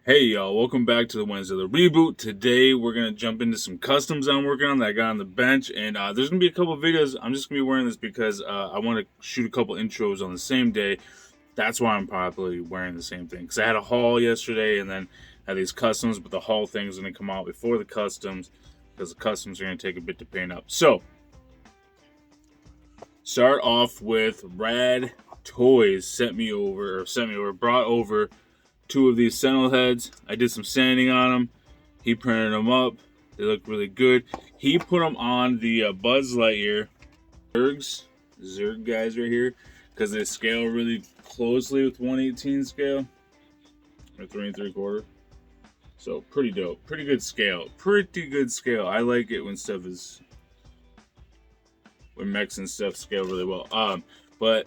Hey y'all, welcome back to the Wednesday of the Reboot. Today we're going to jump into some customs I'm working on that I got on the bench, and there's going to be a couple of videos. I'm just going to be wearing this because I want to shoot a couple intros on the same day. That's why I'm probably wearing the same thing, because I had a haul yesterday and then had these customs, but the haul thing is going to come out before the customs because the customs are going to take a bit to paint up. So, start off with Rad Toys brought over two of these Sentinel heads. I did some sanding on them. He printed them up. They look really good. He put them on the Buzz Lightyear Zerg guys right here because they scale really closely with 1/18 scale or 3 3/4. So pretty dope. Pretty good scale. I like it when mechs and stuff scale really well. But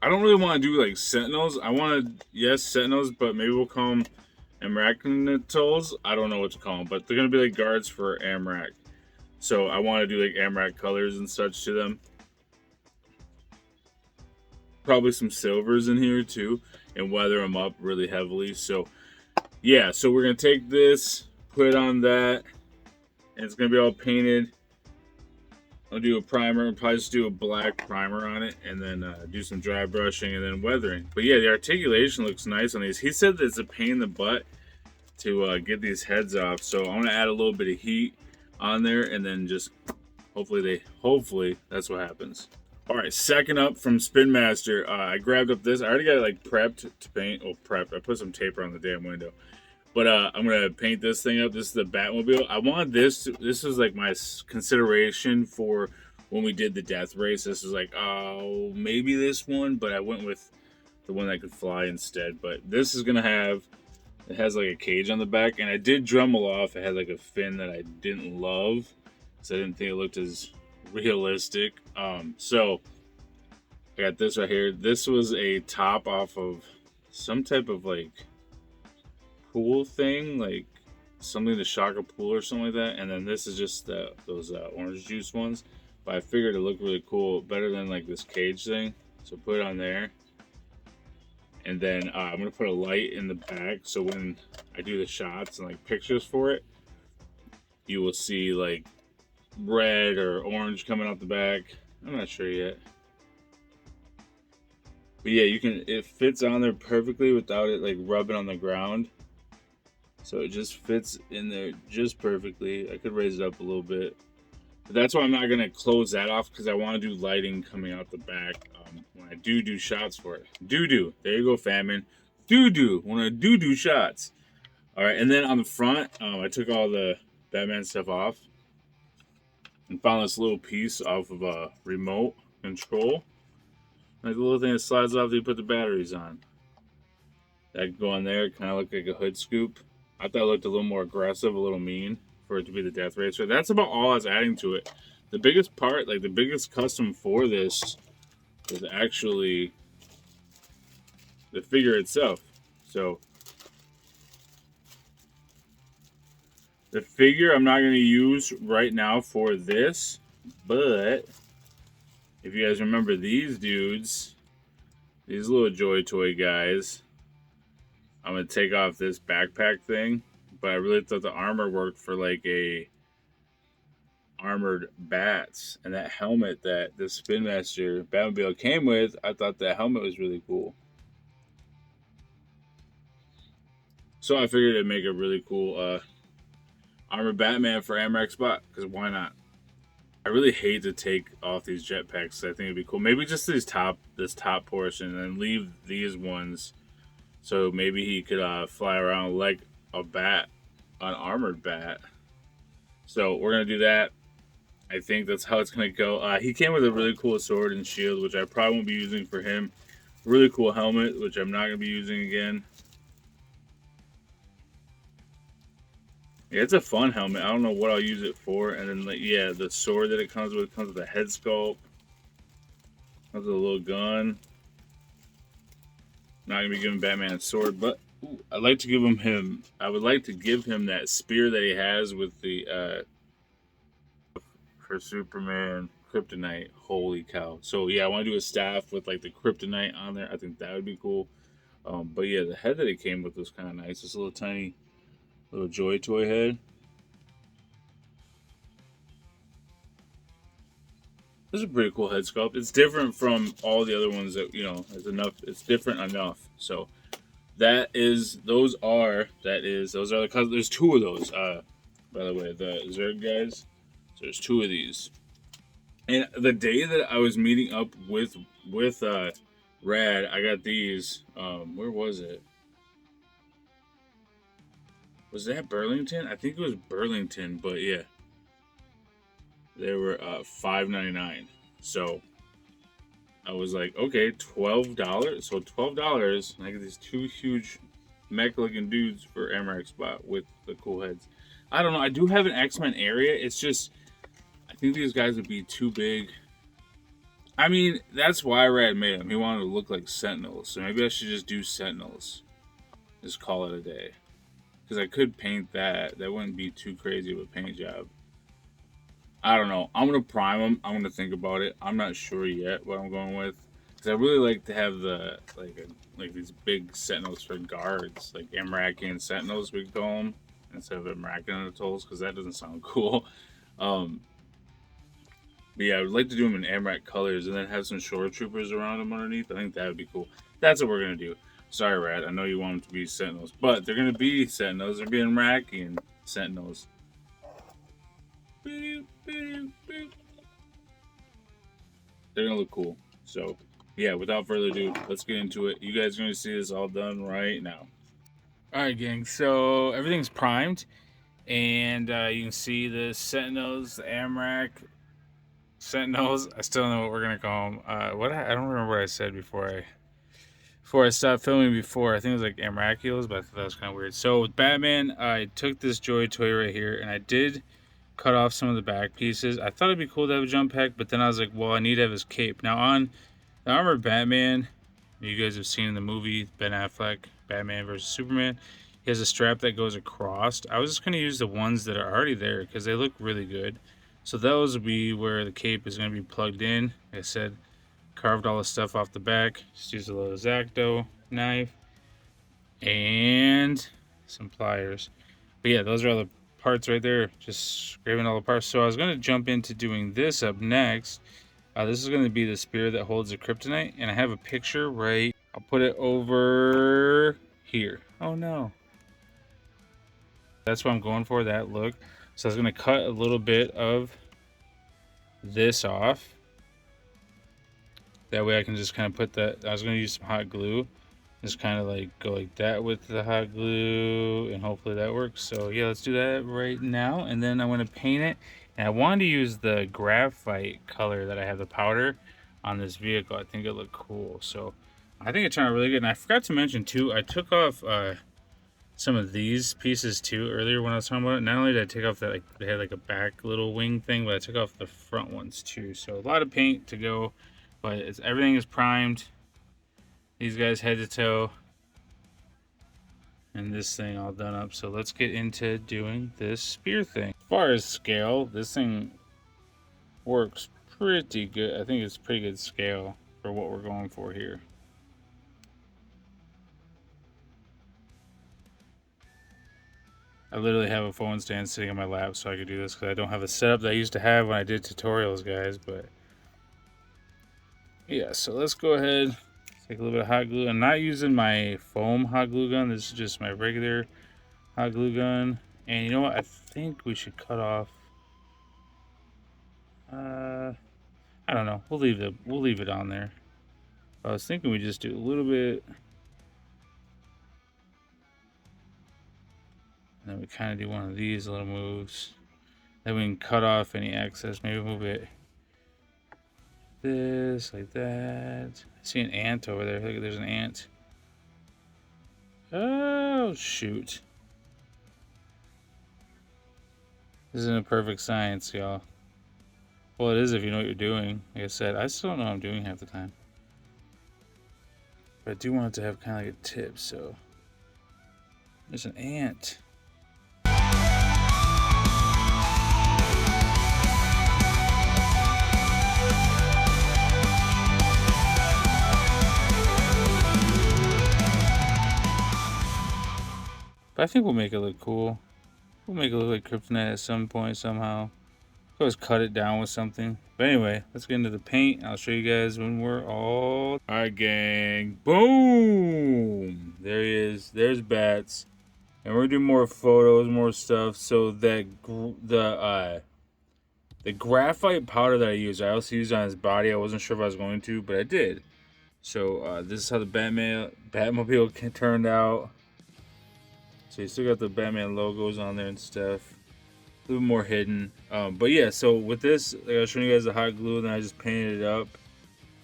I don't really want to do like Sentinels. I want to, yes, Sentinels, but maybe we'll call them Amrakian. I don't know what to call them, but they're going to be like guards for Amrak. So I want to do like Amrak colors and such to them. Probably some silvers in here too, and weather them up really heavily. So yeah, so we're going to take this, put it on that, and it's going to be all painted. I'll do a primer and probably just do a black primer on it and then do some dry brushing and then weathering. But yeah, the articulation looks nice on these. He said that it's a pain in the butt to get these heads off. So I'm going to add a little bit of heat on there and then just hopefully that's what happens. All right, second up from Spin Master, I grabbed up this. I already got it like prepped to paint. Oh, prepped. I put some tape on the damn window. But I'm going to paint this thing up. This is the Batmobile. I wanted this. This was like my consideration for when we did the death race. This was like, oh, maybe this one. But I went with the one that could fly instead. But this is going to have, it has like a cage on the back. And I did Dremel off. It had like a fin that I didn't love. So I didn't think it looked as realistic. So I got this right here. This was a top off of some type of like pool thing, like something to shock a pool or something like that. And then this is just those orange juice ones. But I figured it looked really cool, better than like this cage thing. So put it on there. And then I'm gonna put a light in the back, so when I do the shots and like pictures for it, you will see like red or orange coming out the back. I'm not sure yet. But yeah, it fits on there perfectly without it like rubbing on the ground. So it just fits in there just perfectly. I could raise it up a little bit. But that's why I'm not going to close that off, because I want to do lighting coming out the back when I do shots for it. Do. There you go, Famine. When I do shots. All right, and then on the front, I took all the Batman stuff off and found this little piece off of a remote control. Like the little thing that slides off that you put the batteries on. That could go on there, kind of look like a hood scoop. I thought it looked a little more aggressive, a little mean for it to be the Death Racer. That's about all I was adding to it. The biggest part, like the biggest custom for this, is actually the figure itself. So the figure I'm not going to use right now for this, but if you guys remember these dudes, these little Joy Toy guys, I'm going to take off this backpack thing, but I really thought the armor worked for like a armored BEATZ, and that helmet that the Spin Master Batmobile came with, I thought that helmet was really cool. So I figured it'd make a really cool armored Batman for Amrak spot, because why not? I really hate to take off these jetpacks, so I think it'd be cool. Maybe just this top portion, and then leave these ones. So maybe he could fly around like a bat, an armored bat. So we're going to do that. I think that's how it's going to go. He came with a really cool sword and shield, which I probably won't be using for him. Really cool helmet, which I'm not going to be using again. Yeah, it's a fun helmet. I don't know what I'll use it for. And then, like, yeah, the sword that it comes with a head sculpt. Comes with a little gun. Not gonna be giving Batman a sword, but I would like to give him that spear that he has with the for Superman Kryptonite. Holy cow! So yeah, I want to do a staff with like the Kryptonite on there. I think that would be cool. But yeah, the head that it came with was kind of nice. This little tiny little Joy Toy head. This is a pretty cool head sculpt. It's different from all the other ones that, you know, it's enough. It's different enough. So those are the colors. There's two of those. By the way, the Zerg guys. So there's two of these. And the day that I was meeting up with Rad, I got these. Where was it? Was that Burlington? I think it was Burlington, but yeah. They were $5.99. So I was like, okay, $12. So $12, and I get these two huge mech-looking dudes for Amrak spot with the cool heads. I don't know. I do have an X-Men area. It's just, I think these guys would be too big. I mean, that's why Rad made them. He wanted to look like Sentinels. So maybe I should just do Sentinels. Just call it a day. Because I could paint that. That wouldn't be too crazy of a paint job. I don't know. I'm going to prime them. I'm going to think about it. I'm not sure yet what I'm going with. Because I really like to have the, like these big Sentinels for guards. Like Amrakian Sentinels, we call them. Instead of Amrakian Atolls. Because that doesn't sound cool. But yeah, I would like to do them in Amrak colors. And then have some shore troopers around them underneath. I think that would be cool. That's what we're going to do. Sorry, Rad. I know you want them to be Sentinels. But they're going to be Sentinels. They're being Amrakian Sentinels. They're gonna look cool. So yeah, without further ado, let's get into it. You guys are gonna see this all done right now. Alright gang, so everything's primed, and you can see the Sentinels, the Amrak Sentinels. I still don't know what we're gonna call them. I don't remember what I said before I stopped filming before. I think it was like Amrakios, but I thought that was kind of weird. So with Batman, I took this Joy Toy right here, and I did cut off some of the back pieces. I thought it'd be cool to have a jump pack, but then I was like, well, I need to have his cape. Now on the armor of Batman, you guys have seen in the movie Ben Affleck, Batman vs. Superman, he has a strap that goes across. I was just going to use the ones that are already there because they look really good. So those will be where the cape is going to be plugged in. Like I said, carved all the stuff off the back. Just used a little X-Acto knife and some pliers. But yeah, those are all the parts right there, just scraping all the parts. So I was going to jump into doing this up next. This is going to be the spear that holds the kryptonite, and I have a picture right. I'll put it over here. Oh no, that's what I'm going for, that look. So I was going to cut a little bit of this off, that way I can just kind of put that. I was going to use some hot glue, just kind of like go like that with the hot glue, and hopefully that works. So yeah, let's do that right now, and then I want to paint it. And I wanted to use the graphite color that I have, the powder, on this vehicle. I think it looked cool, so I think it turned out really good. And I forgot to mention too, I took off some of these pieces too earlier when I was talking about it. Not only did I take off that, like they had like a back little wing thing, but I took off the front ones too. So a lot of paint to go, but everything is primed. These guys head to toe, and this thing all done up. So let's get into doing this spear thing. As far as scale, this thing works pretty good. I think it's pretty good scale for what we're going for here. I literally have a phone stand sitting on my lap so I could do this, because I don't have a setup that I used to have when I did tutorials, guys. But yeah, so let's go ahead. Take a little bit of hot glue. I'm not using my foam hot glue gun. This is just my regular hot glue gun. And you know what? I think we should cut off. I don't know. We'll leave it on there. I was thinking we just do a little bit. And then we kind of do one of these little moves. Then we can cut off any excess. Maybe move it this, like that. I see an ant over there. Look, there's an ant. Oh, shoot. This isn't a perfect science, y'all. Well, it is if you know what you're doing. Like I said, I still don't know what I'm doing half the time. But I do want it to have kind of like a tip, so. There's an ant. But I think we'll make it look cool. We'll make it look like Kryptonite at some point somehow. Always cut it down with something. But anyway, let's get into the paint. I'll show you guys when we're all... Alright, gang. Boom! There he is. There's BEATZ. And we're gonna do more photos, more stuff. So that the graphite powder that I used, I also used on his body. I wasn't sure if I was going to, but I did. So this is how the Batmobile turned out. So you still got the Batman logos on there and stuff. A little more hidden. But yeah, so with this, like I was showing you guys the hot glue, and then I just painted it up.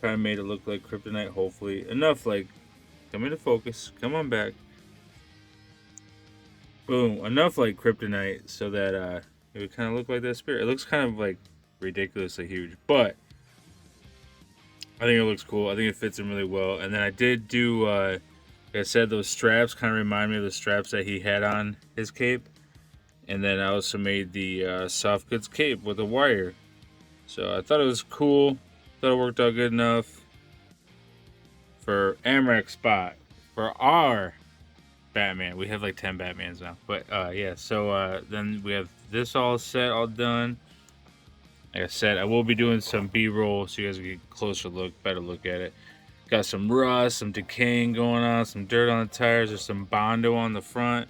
Kind of made it look like Kryptonite, hopefully. Enough, like, come into focus. Come on back. Boom. Enough like Kryptonite so that it would kind of look like that spirit. It looks kind of like ridiculously huge, but I think it looks cool. I think it fits him really well. And then I did do, like I said, those straps kind of remind me of the straps that he had on his cape. And then I also made the soft goods cape with a wire. So I thought it was cool. Thought it worked out good enough for Amrak spot. For our Batman. We have like 10 Batmans now. But yeah, so then we have this all set, all done. Like I said, I will be doing some B-roll so you guys can get a closer look, better look at it. Got some rust, some decaying going on, some dirt on the tires, there's some Bondo on the front.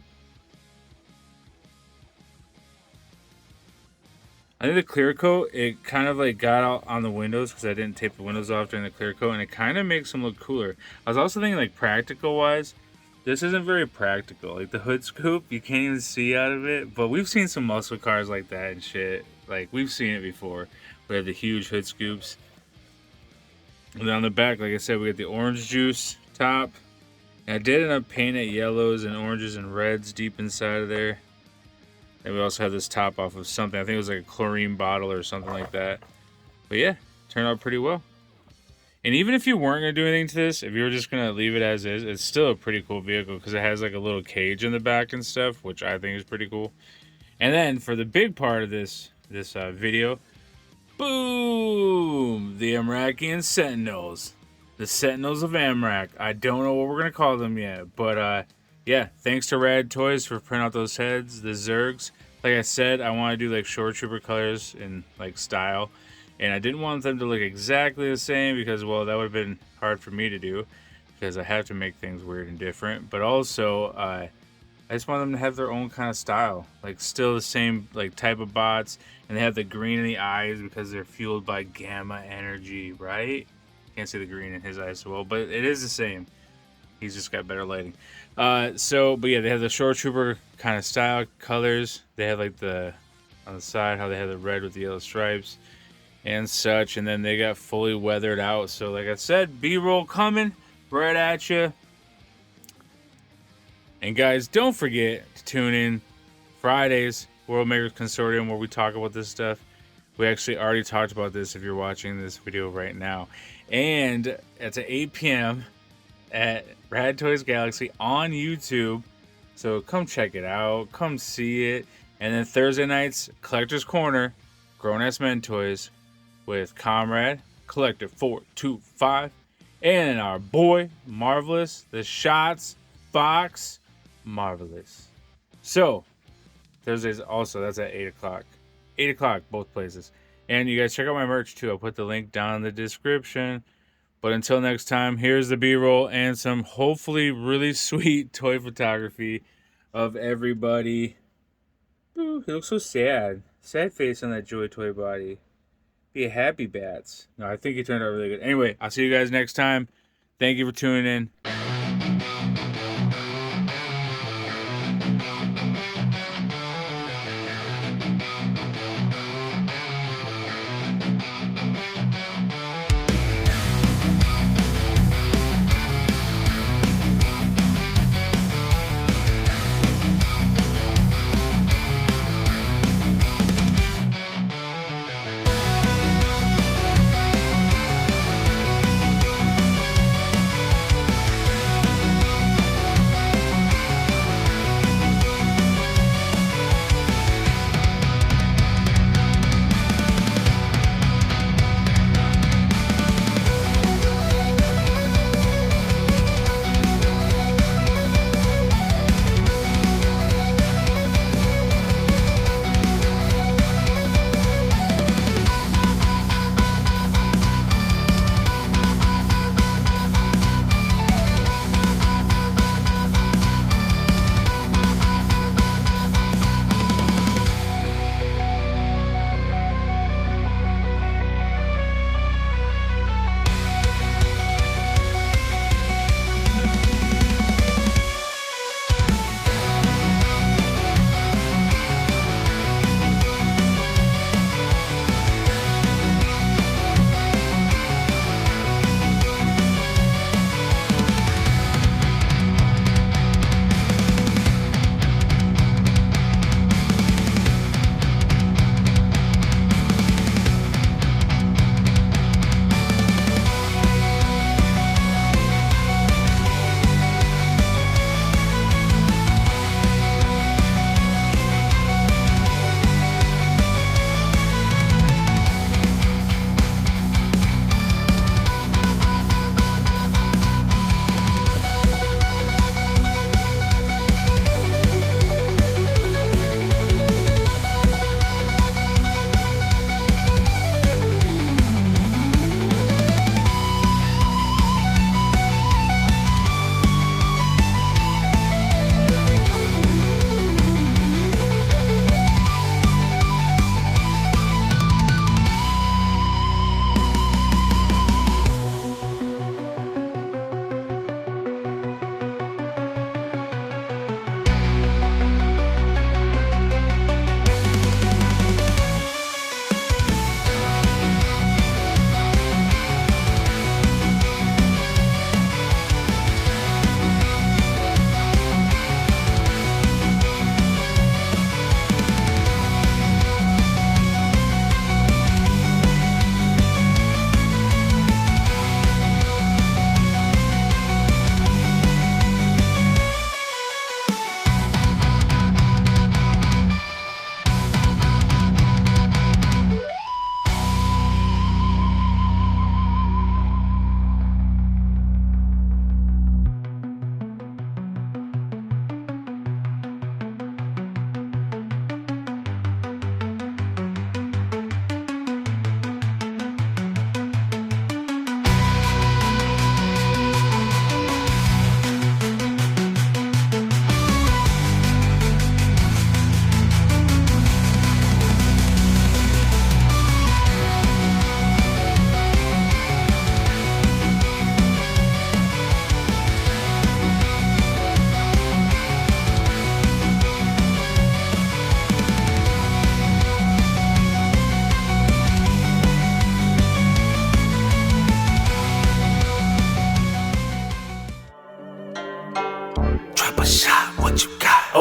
I think the clear coat, it kind of like got out on the windows because I didn't tape the windows off during the clear coat, and it kind of makes them look cooler. I was also thinking like practical wise, this isn't very practical. Like the hood scoop, you can't even see out of it, but we've seen some muscle cars like that and shit. Like we've seen it before. We have the huge hood scoops. And then on the back, like I said, we got the orange juice top. And I did end up painting it yellows and oranges and reds deep inside of there. And we also have this top off of something. I think it was like a chlorine bottle or something like that. But yeah, turned out pretty well. And even if you weren't going to do anything to this, if you were just going to leave it as is, it's still a pretty cool vehicle because it has like a little cage in the back and stuff, which I think is pretty cool. And then for the big part of this video, boom! The Amrakian Sentinels. The Sentinels of Amrak. I don't know what we're going to call them yet, but yeah, thanks to Rad Toys for printing out those heads, the Zergs. Like I said, I want to do like short trooper colors in like style. And I didn't want them to look exactly the same because, well, that would have been hard for me to do because I have to make things weird and different. But also, I just want them to have their own kind of style. Like still the same like type of bots. And they have the green in the eyes because they're fueled by gamma energy, right? Can't see the green in his eyes so well, but it is the same. He's just got better lighting. But yeah, they have the short trooper kind of style colors. They have like on the side how they have the red with the yellow stripes and such. And then they got fully weathered out. So like I said, B-roll coming right at you. And guys, don't forget to tune in Fridays, World Makers Consortium, where we talk about this stuff. We actually already talked about this if you're watching this video right now. And it's at 8 p.m. at Rad Toys Galaxy on YouTube. So come check it out. Come see it. And then Thursday nights, Collector's Corner, Grown Ass Men Toys with Comrade, Collector 425, and our boy, Marvelous, the Shots, Fox, Marvelous. So, Thursdays also, that's at 8 o'clock. 8 o'clock, both places. And you guys check out my merch too. I'll put the link down in the description. But until next time, here's the B-roll and some hopefully really sweet toy photography of everybody. Ooh, he looks so sad. Sad face on that Joy Toy body. Be a happy BEATZ. No, I think he turned out really good. Anyway, I'll see you guys next time. Thank you for tuning in.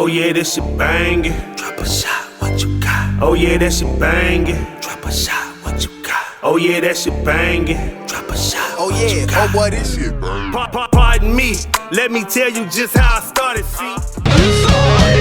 Oh yeah, this shit banging. Drop a shot, what you got? Oh yeah, that shit banging. Drop a shot, what you got? Oh yeah, that shit banging. Drop a shot. Oh yeah, oh boy, this shit banging. Pardon me, let me tell you just how I started, see.